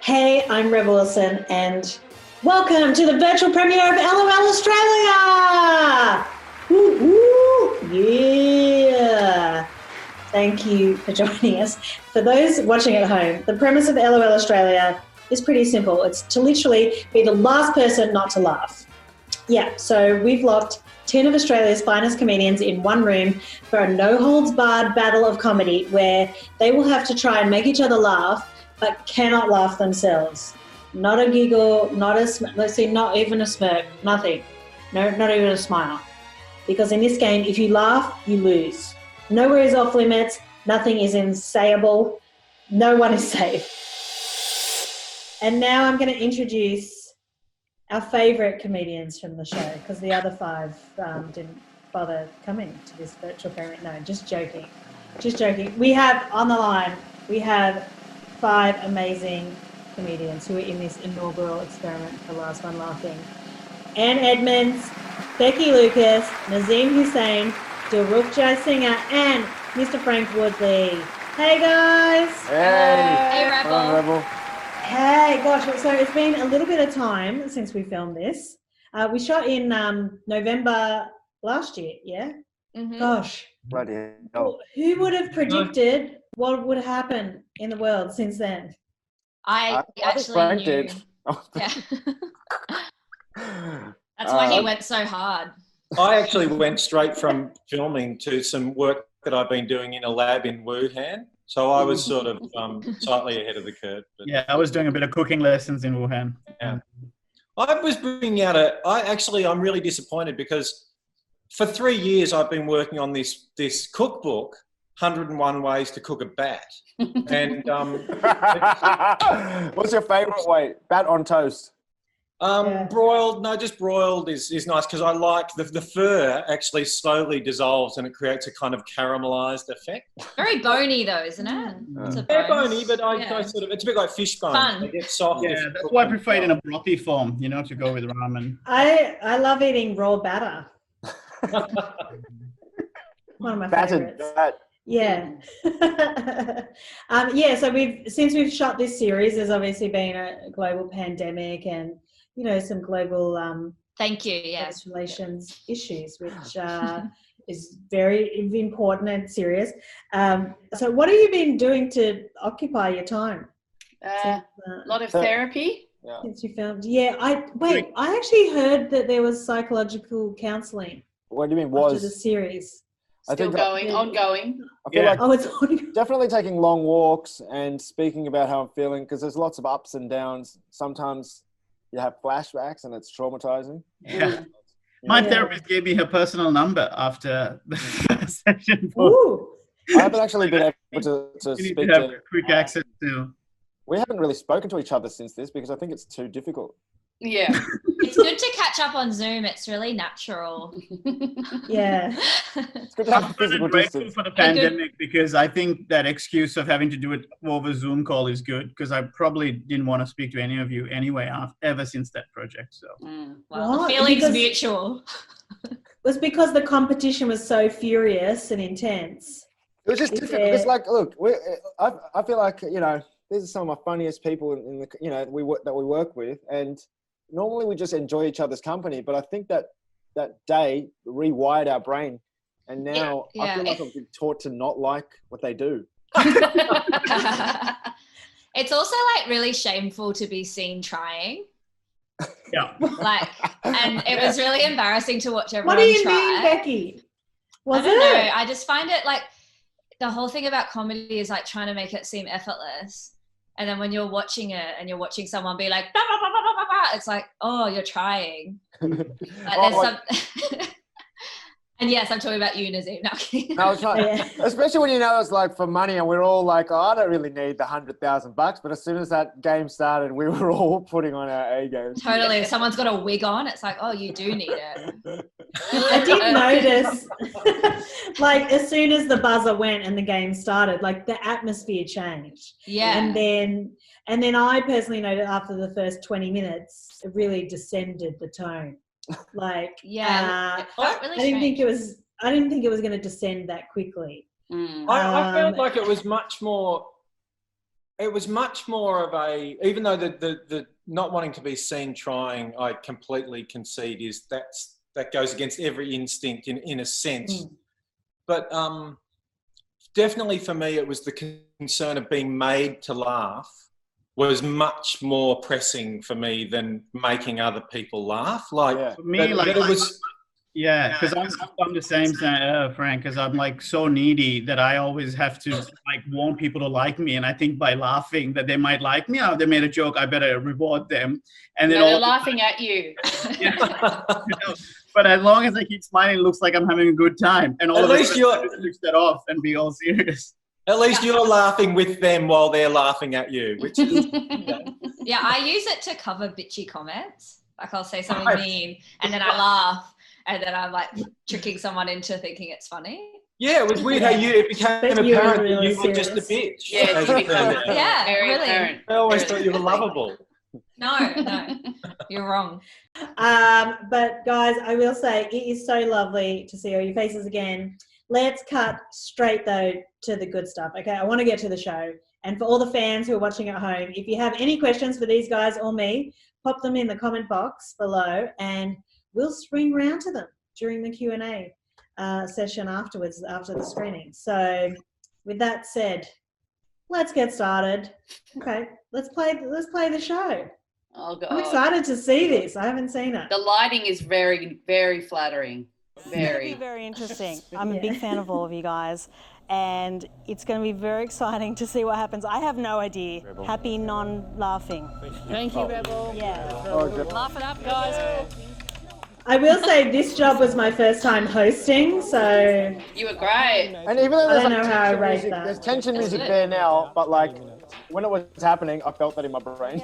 Hey, I'm Reb Wilson, and welcome to the virtual premiere of LOL Australia! Woo, woo, yeah! Thank you for joining us. For those watching at home, the premise of LOL Australia is pretty simple. It's to literally be the last person not to laugh. Yeah, so we've locked 10 of Australia's finest comedians in one room for a no-holds-barred battle of comedy where they will have to try and make each other laugh but cannot laugh themselves. Not a giggle, not even a smirk, nothing. No, not even a smile. Because in this game, if you laugh, you lose. Nowhere is off limits, nothing is insayable, no one is safe. And now I'm going to introduce our favourite comedians from the show, because the other five didn't bother coming to this virtual premiere. No, just joking. Just joking. We have on the line, we have 5 amazing comedians who are in this inaugural experiment for Last One Laughing. Anne Edmonds, Becky Lucas, Nazim Hussain, Dilruk Jai Singer, and Mr. Frank Woodley. Hey guys! Hey Rebel! Hello, Rebel. Hey, gosh, so it's been a little bit of time since we filmed this. We shot in November last year, yeah? Mm-hmm. Gosh. Bloody hell. Who would have predicted what would happen in the world since then? I think actually Frank knew. did. Yeah. That's why he went so hard. I actually went straight from filming to some work that I've been doing in a lab in Wuhan. So I was sort of slightly ahead of the curve. But, yeah, I was doing a bit of cooking lessons in Wuhan. yeah. I was bringing out I'm really disappointed because for 3 years I've been working on this cookbook, 101 Ways to Cook a Bat. And What's your favourite way? Bat on toast. broiled, no, just broiled is nice because I like the fur actually slowly dissolves and it creates a kind of caramelized effect. Very bony though, isn't it? It's a They're bone. bony, but I sort of, it's a bit like fish bones. Fun. They get soft. Yeah, that's why I prefer it in a brothy form, to go with ramen. I love eating raw batter. One of my Battered favorites. bat. Yeah. So since we've shot this series, there's obviously been a global pandemic and, some global Thank you. Yes. relations issues, which is very important and serious. So what have you been doing to occupy your time? A lot of therapy. Yeah. Since you filmed? Yeah, I actually heard that there was psychological counselling What do you mean after the was? series. I Still think going, ongoing. I feel Yeah. like Oh, it's on. definitely taking long walks and speaking about how I'm feeling because there's lots of ups and downs. Sometimes you have flashbacks and it's traumatizing. Yeah. My therapist gave me her personal number after the session. Ooh. I haven't actually been able to You need speak to have to. quick access to. We haven't really spoken to each other since this because I think it's too difficult. Yeah. It's good to catch up on Zoom. It's really natural. Yeah. It's good to have I'm physical grateful distance. for the pandemic because I think that excuse of having to do it over Zoom call is good because I probably didn't want to speak to any of you anyway ever since that project. So Well, the What? feeling's Because- mutual. It was because the competition was so furious and intense. It was just Is difficult. It's there- like, look, I feel like these are some of my funniest people in the that we work with, and normally we just enjoy each other's company. But I think that day rewired our brain, and now I feel like I've been taught to not like what they do. It's also like really shameful to be seen trying. yeah. And it was really embarrassing to watch everyone What do you try. mean, Becky? I don't know. I just find it like the whole thing about comedy is like trying to make it seem effortless. And then when you're watching it and you're watching someone be like, bah, bah, bah, bah, bah, bah, it's like, oh, you're trying. And yes, I'm talking about you, Nazim. No, No, it's not. Yeah. Especially when it's like for money, and we're all like, oh, I don't really need the $100,000. But as soon as that game started, we were all putting on our A game. Totally. If someone's got a wig on, it's like, oh, you do need it. I did notice, like, as soon as the buzzer went and the game started, like, the atmosphere changed. Yeah. And then I personally noted after the first 20 minutes, it really descended the tone. Like, yeah. It felt really I didn't think strange. it was going to descend that quickly. I felt like it was much more it was much more of a, even though the not wanting to be seen trying, I completely concede that goes against every instinct in a sense. But definitely for me, it was the concern of being made to laugh was much more pressing for me than making other people laugh. Like, for me, like, it was. Yeah, because I'm the same, Frank, because I'm like so needy that I always have to like want people to like me. And I think by laughing that they might like me, or they made a joke, I better reward them. And then they're laughing at you. Yeah. But as long as I keep smiling, it looks like I'm having a good time. And all At of least you switch that off and be all serious. At least you're laughing with them while they're laughing at you, which is Yeah, I use it to cover bitchy comments. Like I'll say something mean and then I laugh. And then I'm like tricking someone into thinking it's funny. Yeah, it was weird how it became apparent that you were just a bitch. Yeah, yeah, very really. apparent. I always thought you were lovable. No, you're wrong. But guys, I will say it is so lovely to see all your faces again. Let's cut straight though to the good stuff. Okay, I want to get to the show. And for all the fans who are watching at home, if you have any questions for these guys or me, pop them in the comment box below and we'll swing round to them during the Q&A session afterwards, after the screening. So with that said, let's get started. Okay, let's play the show. Oh God. I'm excited to see this. I haven't seen it. The lighting is very, very flattering. Very, very interesting. I'm a big fan of all of you guys, and it's going to be very exciting to see what happens. I have no idea. Rebel. Happy non-laughing. Thank you, Rebel. Yeah. Laugh it up, guys. I will say this job was my first time hosting, so You were great. And even though I there's don't like know how I tension rate music, that. there's tension music there now, but like when it was happening, I felt that in my brain.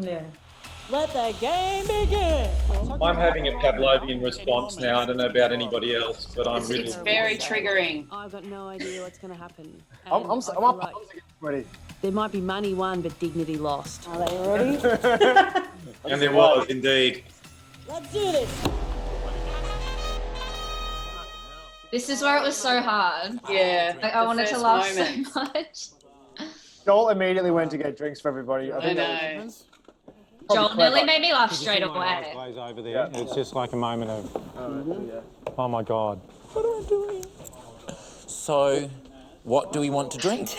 yeah. Let the game begin. I'm having a Pavlovian response now. I don't know about anybody else, but I'm really. It's very triggering. I've got no idea what's going to happen. I'm up ready. There might be money won, but dignity lost. Are they ready? And there was indeed. Let's do this. This is where it was so hard. Yeah. Like, I wanted to laugh so much. Joel immediately went to get drinks for everybody. I know. Joel nearly made me laugh straight away. Glaze over there. Yeah. It's just like a moment of, oh my God. What am I doing? So, what do we want to drink?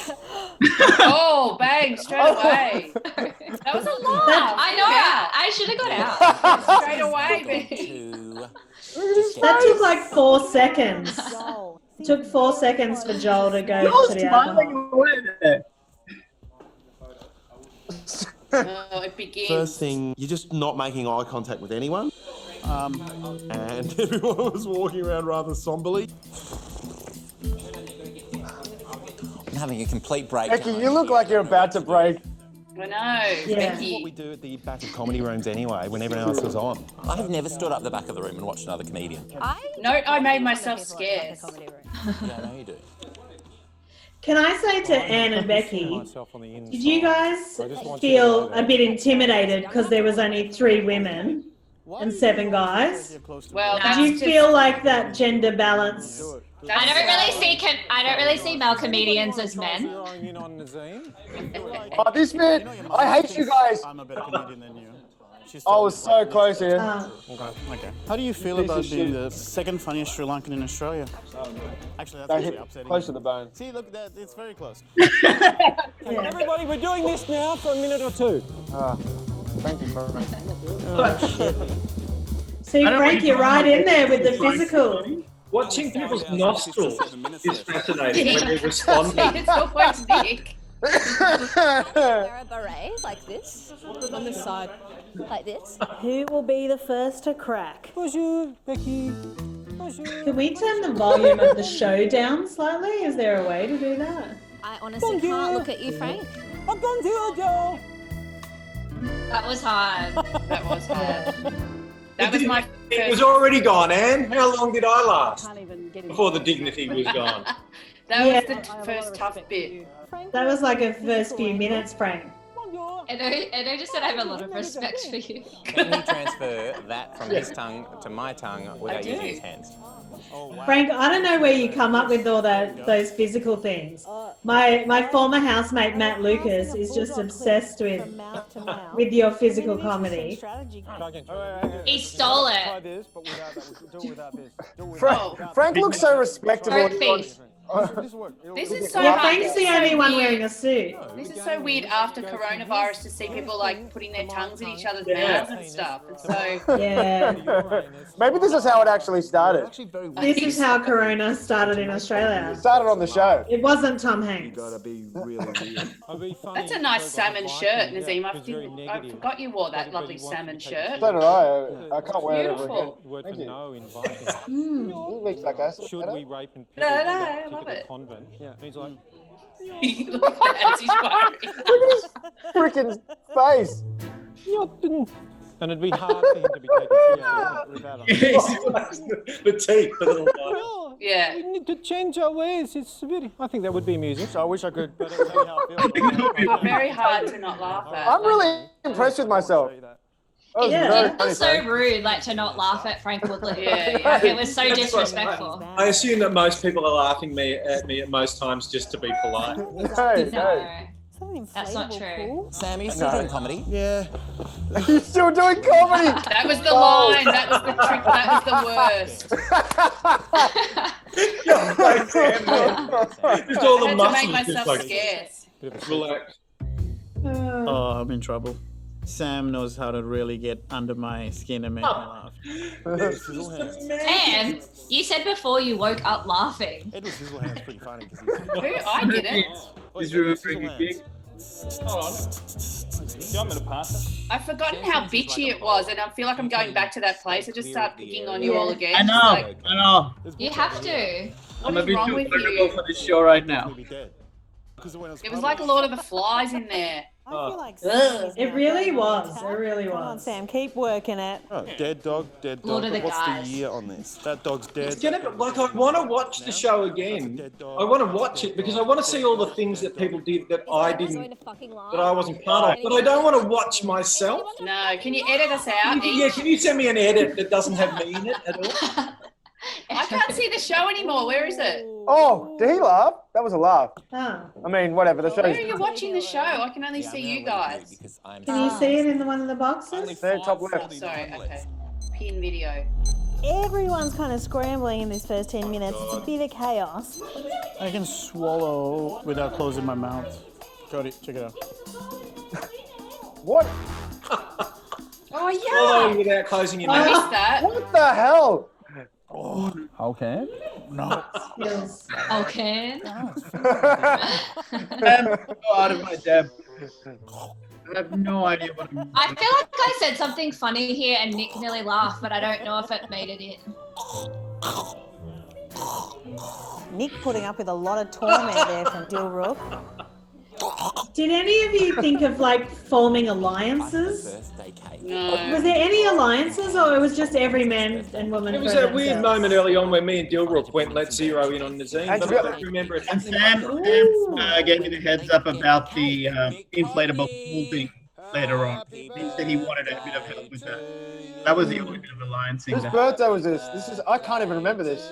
Oh, bang, straight away. That was a lot. I know. I should have got out. Straight away, baby. That took like 4 seconds. It took 4 seconds for Joel to go to the alcohol. Oh, it begins. First thing, you're just not making eye contact with anyone. And everyone was walking around rather somberly. I'm having a complete break. Becky, you look like you're about to break. I know, Yeah. That's what Becky. we do at the back of comedy rooms anyway, when everyone else was on. I have never stood up the back of the room and watched another comedian. No, I made myself scarce. Yeah, I know you do. Can I say to Anne and Becky, Myself on the inside. did you guys I just want you to feel know a that. bit intimidated because there was only 3 women and 7 guys? Well, Did that's you just, feel like that gender balance? I don't really see male comedians as men. Zeroing in on Nazim. Oh, this bit, I hate you guys. I'm a better comedian than you. I was so close here. Okay. How do you feel Piece of about being shit. the second funniest Sri Lankan in Australia? Actually, that's That actually hit upsetting. close to the bone. See, look, it's very close. Everybody, we're doing this now for a minute or two. Thank you, Frank. See, Frank, you're right in there with the physical. Watching people's nostrils is fascinating when they respond. it's always Nick. Wear a beret like this, on the side, like this. Who will be the first to crack? Bonjour, Becky. Bonjour. Can we turn the volume of the show down slightly? Is there a way to do that? I honestly can't look at you, Frank. Bonjour, Joe. That was hard. That was hard. That was my It was first. already gone, Anne. How long did I last Can't even get before the dignity was gone? That Yeah. was the first tough bit. That was like a first few minutes, Frank. Bonjour. Edo just said I have a lot of respect for you. Can he transfer that from his tongue to my tongue without using his hands? Frank, I don't know where you come up with all those physical things. My former housemate Matt Lucas is just obsessed with your physical comedy. He stole it. Frank looks so respectable. This is so Yeah, hard. Frank's the only one wearing a suit. This is so weird after coronavirus to see people like putting their tongues in each other's mouths and stuff. And so Yeah. Maybe this is how it actually started. This is how Corona started in Australia. It started on the show. It wasn't Tom Hanks. that's a nice salmon shirt, Nazim. I forgot you wore that lovely salmon shirt. So did I. I can't wear it ever again. Beautiful. Thank you. He looks like us. Should we rape and No, pillage I to love the it. convent? Yeah. And he's like, Look at that, he's worried. Look at his freaking face. and it'd be hard for him to be taken seriously without us. The teeth, the little bite. Yeah. We need to change our ways. It's very, I think that would be amusing. So I wish I could, but it's how I feel. It's very hard to not laugh at. I'm really impressed with myself. That was Yeah. very It funny, was so Frank. rude, like to not laugh at Frank Woodley. Yeah, Like, it was so disrespectful. I assume that most people are laughing at me at most times just to be polite. No. That's not true. Sam, are you still doing comedy? Yeah. You're still doing comedy. That was the line. That was the trick. That was the worst. Just all I the had to make muscles just myself like scarce. relax. Oh, I'm in trouble. Sam knows how to really get under my skin and make me laugh. And you said before you woke up laughing. Edward Sizzlehand's pretty funny because Who? I didn't. He's remembering a gig. Hold on. Do you want me to pass it? I've forgotten how bitchy it was, and I feel like I'm going back to that place. I just start picking on you all again. I It's know. like, I know. You have to. I'm what a is bit wrong too with vulnerable you? for this show right now. It was like a Lord of the Flies in there. I feel like Ugh. It really was. It really Come on, was. Sam, keep working it. Oh, dead dog, dead dog. Lord of the What's Guys. the year on this? That dog's dead. It's gonna be, like I want to watch the show again. I want to watch it because I want to see all the things that people did that I didn't, that I wasn't part of. But I don't want to watch myself. No, can you edit us out? Yeah, can you send me an edit that doesn't have me in it at all? I can't see the show anymore. Where is it? Oh, did he laugh? That was a laugh. Oh. I mean, whatever. The Where are show's you watching the show? I can only see you guys. Can you see it in the one of the boxes? there, top left. Sorry, okay. Pin video. Everyone's kind of scrambling in this first 10 minutes. It's a bit of chaos. I can swallow without closing my mouth. Cody, check it out. What? Oh, yeah. Swallowing without closing your I mouth. missed that. What the hell? Okay. No. Yes. Okay. I'm so out of my depth. I have no idea what I'm I feel like I said something funny here and Nick nearly laughed, but I don't know if it made it in. Nick putting up with a lot of torment there from Dilrook. Did any of you think of like forming alliances? No. Was there any alliances, or it was just every man and woman? It was for that weird themselves? moment early on where me and Dilrook went, let's zero in on Nazim. And But to I be- don't remember it And happening. Sam gave me the heads up about the inflatable pool thing later on. He said he wanted a bit of help with that. That was the only bit of alliance thing. Whose birthday was this? This is. I can't even remember this.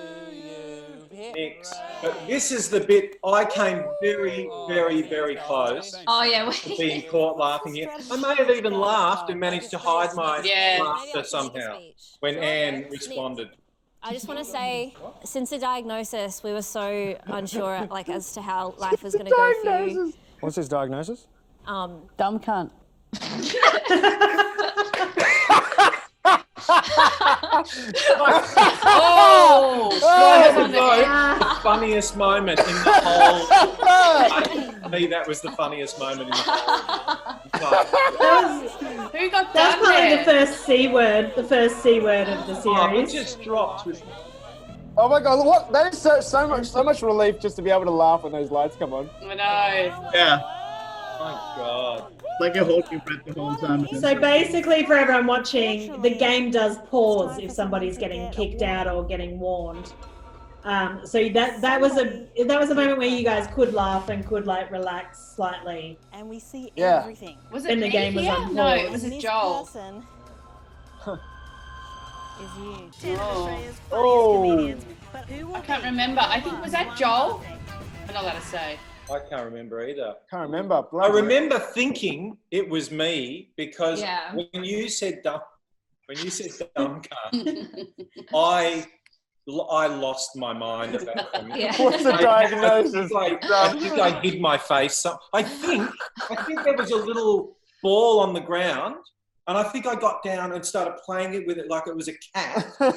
Mix. But this is the bit I came very, very, very close Oh yeah. to being caught laughing here. I may have even laughed and managed to hide my Yeah. laughter somehow when Anne responded. I just want to say, since the diagnosis, we were so unsure, like, as to how life was going to go for you. What's his diagnosis? Dumb cunt. Oh! That on the was the funniest moment in the whole. For me, that was the funniest moment in the whole. Who got That's done probably there? the first C word of the Oh, it series. just dropped with. Oh my god! What? That is so much relief just to be able to laugh when those lights come on. I know. Yeah. My God. Like a hold your breath the whole time. So basically, for everyone watching, the game does pause if somebody's getting kicked out or getting warned. So that was a moment where you guys could laugh and could like relax slightly. And we see Yeah. everything. Was When it the me game was here? on No, pause. it was And a this Joel. person is you. Oh. I can't remember. I think, was that Joel? I'm not allowed to say. I can't remember either. Can't remember. I remember thinking it was me because Yeah. when you said dumb cunt, I lost my mind at that point. Yeah. What's the diagnosis? I think I hid my face. I think there was a little ball on the ground, and I think I got down and started playing it with it like it was a cat. So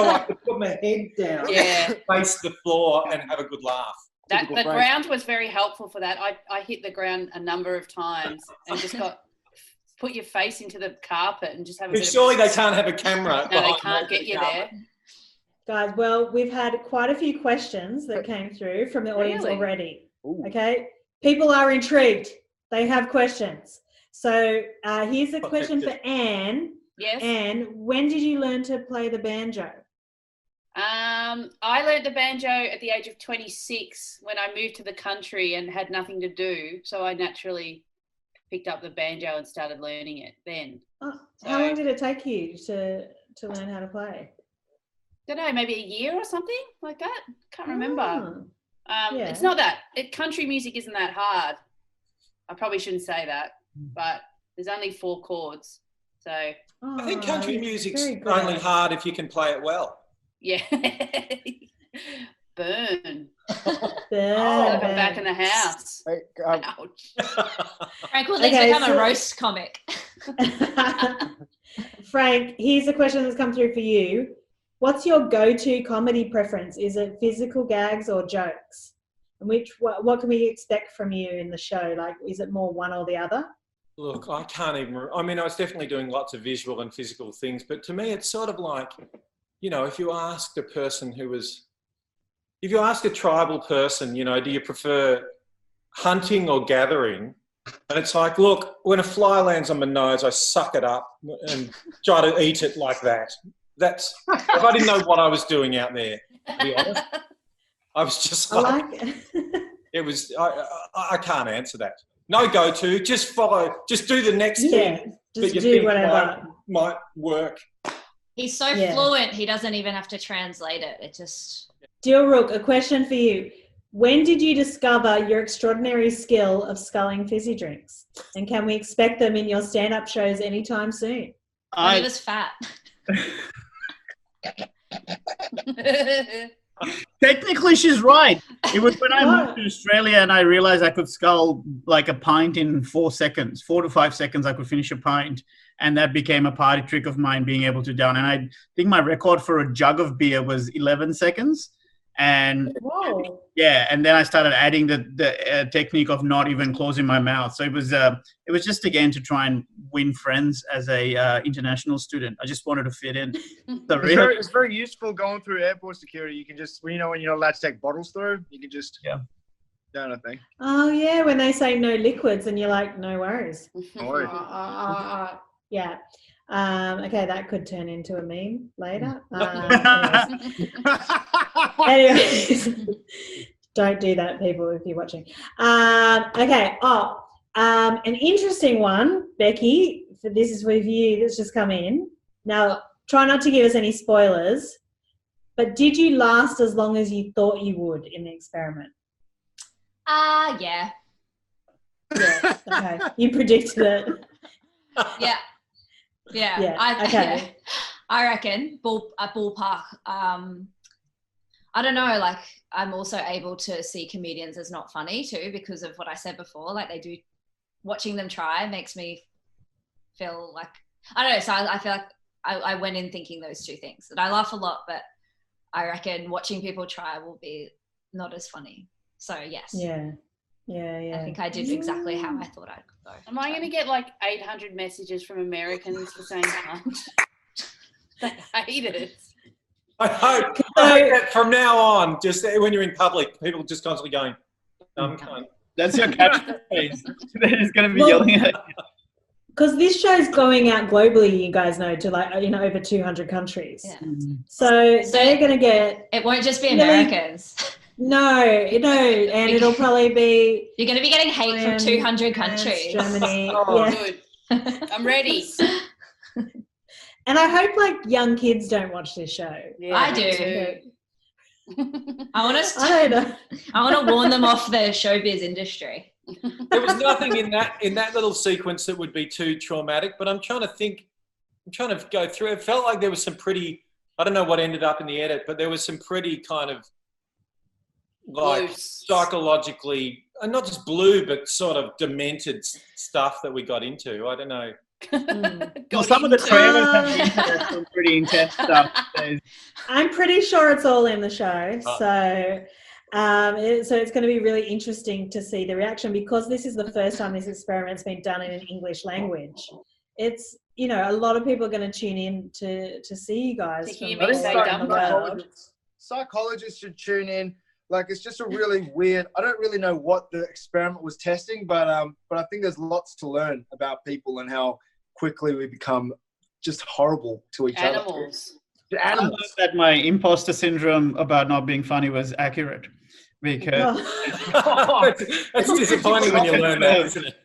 I could put my head down, face the floor, and have a good laugh. The ground was very helpful for that. I hit the ground a number of times and just put your face into the carpet and just have a bit Surely they can't have a camera. No, they can't get you there. Guys, well, we've had quite a few questions that came through from the audience Really? already. Ooh. Okay, people are intrigued. They have questions. So here's a question for Anne. Yes. Anne, when did you learn to play the banjo? I learned the banjo at the age of 26 when I moved to the country and had nothing to do. So I naturally picked up the banjo and started learning it then. Oh, how long did it take you to learn how to play? Don't know, maybe a year or something like that. Can't remember. Yeah. It's not that. Country music isn't that hard. I probably shouldn't say that, but there's only 4 chords. So I think country music's very good. only hard if you can play it well. yeah. Burn. Burn. Like I'm back in the house. Hey, Ouch. Frank will need Okay, to become so- a roast comic. Frank, here's a question that's come through for you. What's your go-to comedy preference? Is it physical gags or jokes? And what can we expect from you in the show? Like, is it more one or the other? Look, I can't even. I mean, I was definitely doing lots of visual and physical things, but to me, it's sort of like, you know, if you asked a person if you ask a tribal person, you know, do you prefer hunting or gathering? And it's like, look, when a fly lands on my nose, I suck it up and try to eat it like that. That's, if I didn't know what I was doing out there, to be honest, I was just like it was, I can't answer that. No go-to, just follow, just do the next thing just that you do think whatever. might work. He's so fluent, he doesn't even have to translate it. It just... Dilruk, a question for you. When did you discover your extraordinary skill of sculling fizzy drinks? And can we expect them in your stand-up shows anytime soon? When he was fat. Technically, she's right. It was when I moved to Australia and I realized I could scull like a pint in 4 seconds. 4 to 5 seconds, I could finish a pint. And that became a party trick of mine, being able to down. And I think my record for a jug of beer was 11 seconds. And whoa. Yeah, and then I started adding the technique of not even closing my mouth. So it was just again to try and win friends as a international student. I just wanted to fit in. It's very useful going through airport security. You can just, when you're not allowed to take bottles through, you can just down a thing. Oh yeah, when they say no liquids, and you're like, no worries. No worries. Yeah. Okay, that could turn into a meme later. Anyways, don't do that, people, if you're watching. Okay. An interesting one, Becky. This is with you. That's just come in. Now, try not to give us any spoilers. But did you last as long as you thought you would in the experiment? Yeah. Yeah. Okay. You predicted it. Yeah. Okay. I reckon a ballpark. I don't know, like I'm also able to see comedians as not funny too because of what I said before. Like they do, watching them try makes me feel like, I don't know, so I feel like I went in thinking those two things. That I laugh a lot, but I reckon watching people try will be not as funny. So yes. Yeah. I think I did exactly how I thought I could go. Am I going to get like 800 messages from Americans for saying cunt? They hate it. I hope that from now on, just when you're in public, people just constantly going, dumb cunt. That's your catchphrase. They're just going to be yelling at you. because this show's going out globally, you guys know, to like, you know, over 200 countries. Yeah. So they're going to get... It won't just be really, Americans. No, and it'll probably be... You're going to be getting hate from 200 countries. Germany. Oh, yeah. good. I'm ready. And I hope like young kids don't watch this show. Yeah, I do. I want to warn them off the showbiz industry. There was nothing in that little sequence that would be too traumatic, but I'm trying to go through. It felt like there was some pretty, I don't know what ended up in the edit, but there was some pretty kind of like psychologically, not just blue, but sort of demented stuff that we got into. I don't know. Well, some of the trailers have some pretty intense stuff. I'm pretty sure it's all in the show. So it's going to be really interesting to see the reaction, because this is the first time this experiment's been done in an English language. It's, you know, a lot of people are going to tune in to see you guys. To hear me say Dumbo. Psychologists should tune in. Like, it's just a really weird, I don't really know what the experiment was testing, but I think there's lots to learn about people and how quickly we become just horrible to each other. Animals. I learned that my imposter syndrome about not being funny was accurate, because that's disappointing when you learn that, isn't it?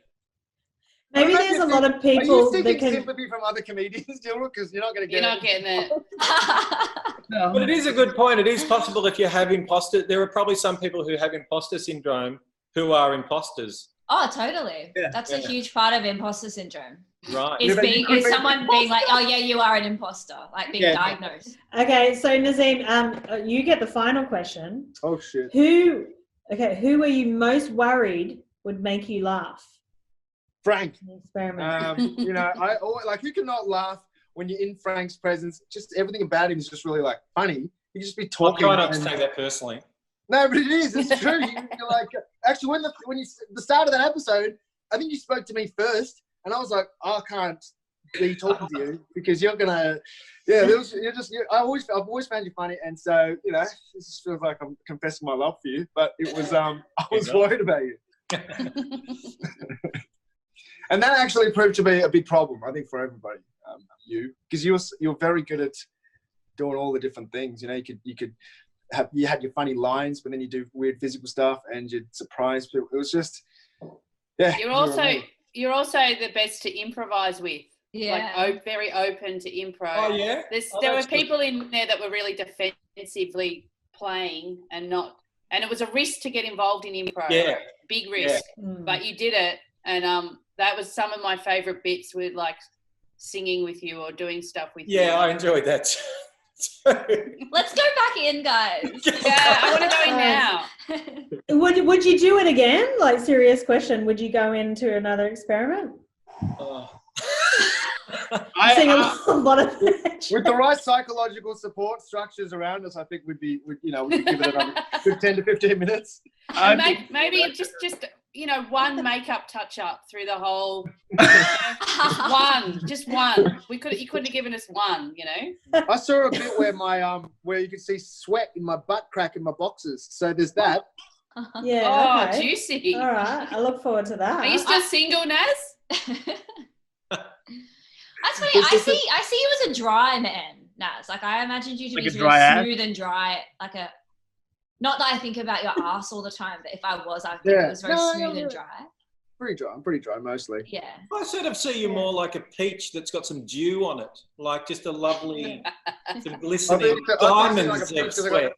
Maybe there's a lot of people that can sympathy from other comedians, Jill, because you're not going to get. You're not getting it. No. But it is a good point. It is possible if you have imposter. There are probably some people who have imposter syndrome who are imposters. Oh, totally. Yeah. That's a huge part of imposter syndrome. Right. Is someone being like, oh yeah, you are an imposter, like being diagnosed. Okay, so Nazim, you get the final question. Oh shit. Who are you most worried would make you laugh? Frank. Experiment. You know, I always, like, you cannot laugh when you're in Frank's presence. Just everything about him is just really like funny. You just be talking. I try not to take that personally. No, but it is. It's true. You're like, actually, when you the start of that episode, I think you spoke to me first, and I was like, I can't be talking to you because you're gonna. Yeah, I've always found you funny, and so, you know, this just feels like I'm confessing my love for you. But it was I was worried about you. And that actually proved to be a big problem, I think, for everybody. Because you're very good at doing all the different things. You know, you had your funny lines, but then you do weird physical stuff, and you'd surprise people. It was just, yeah. You're also the best to improvise with. Yeah. Like very open to improv. Oh yeah. There were people in there that were really defensively playing and it was a risk to get involved in improv. Yeah. Big risk, but you did it, and that was some of my favorite bits, with like singing with you or doing stuff with you. Yeah, I enjoyed that. Let's go back in, guys. Yeah, I want to go in now. Would you do it again? Like, serious question. Would you go into another experiment? Sing a lot of with the right psychological support structures around us, I think we'd give it another good 10 to 15 minutes. Maybe just one makeup touch up through the whole. Just one. You couldn't have given us one. You know. I saw a bit where where you could see sweat in my butt crack in my boxes. So there's that. Yeah. Oh, okay. Juicy. All right. I look forward to that. Are you still single, Naz? That's funny. I see you as a dry man, Naz. Like, I imagined you to Like be a really dry smooth and dry. Like not that I think about your ass all the time, but if I was, I think it was very smooth and dry. Pretty dry. I'm pretty dry mostly. Yeah. I sort of see you more like a peach that's got some dew on it, like just a lovely, some glistening diamonds of sweat.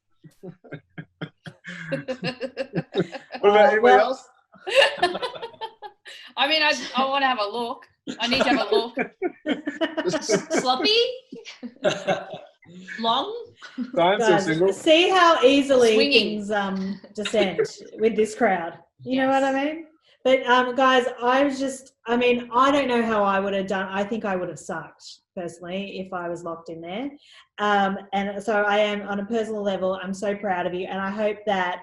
What about anybody else? I mean, I want to have a look. I need to have a look. Sloppy? Long? Guys, see how easily Swinging. things descend with this crowd. You know what I mean? But guys, I don't know how I would have done. I think I would have sucked personally if I was locked in there. And so I am, on a personal level, I'm so proud of you. And I hope that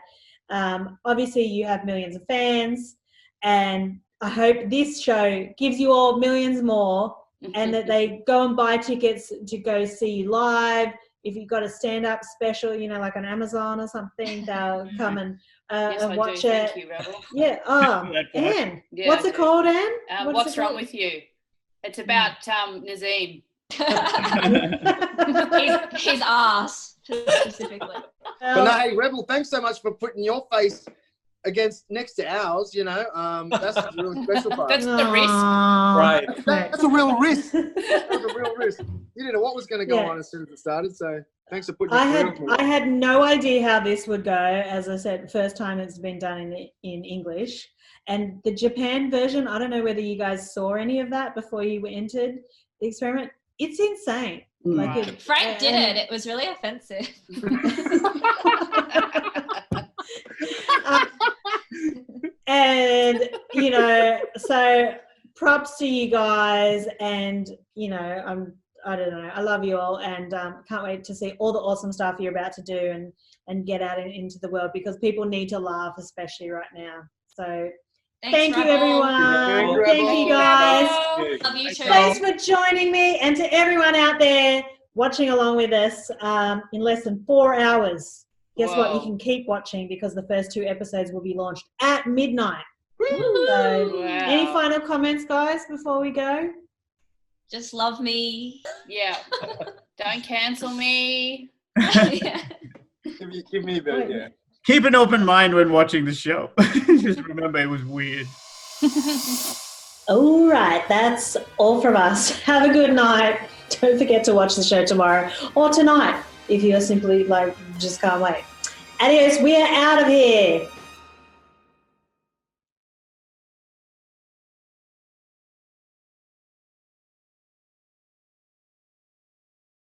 obviously you have millions of fans, and I hope this show gives you all millions more, and that they go and buy tickets to go see you live. If you've got a stand-up special, like on Amazon or something, they'll come and watch it. Thank you, Rebel. Yeah. Oh, Anne. Yeah, what's it called, Anne? What's wrong with you? It's about Nazim. his ass specifically. But no, hey, Rebel, thanks so much for putting your face next to ours. You know, that's the really special part. That's the risk. Right. That's a real risk. That's a real risk. You didn't know what was going to go on as soon as it started. So thanks for putting. I had no idea how this would go. As I said, first time it's been done in English, and the Japan version. I don't know whether you guys saw any of that before you entered the experiment. It's insane. Like Frank did it. It was really offensive. And you know, so props to you guys, and you know, I don't know, I love you all, and can't wait to see all the awesome stuff you're about to do and get out into the world, because people need to laugh, especially right now. So thank you, everyone. Thank you, guys. Love you too. Thanks for joining me, and to everyone out there watching along with us in less than 4 hours. Guess what? You can keep watching, because the first 2 episodes will be launched at midnight. So, any final comments, guys, before we go? Just love me. Yeah. Don't cancel me. Give me a bit, yeah. Keep an open mind when watching the show. Just remember, it was weird. All right, that's all from us. Have a good night. Don't forget to watch the show tomorrow or tonight if you're simply just can't wait. Adios, we are out of here.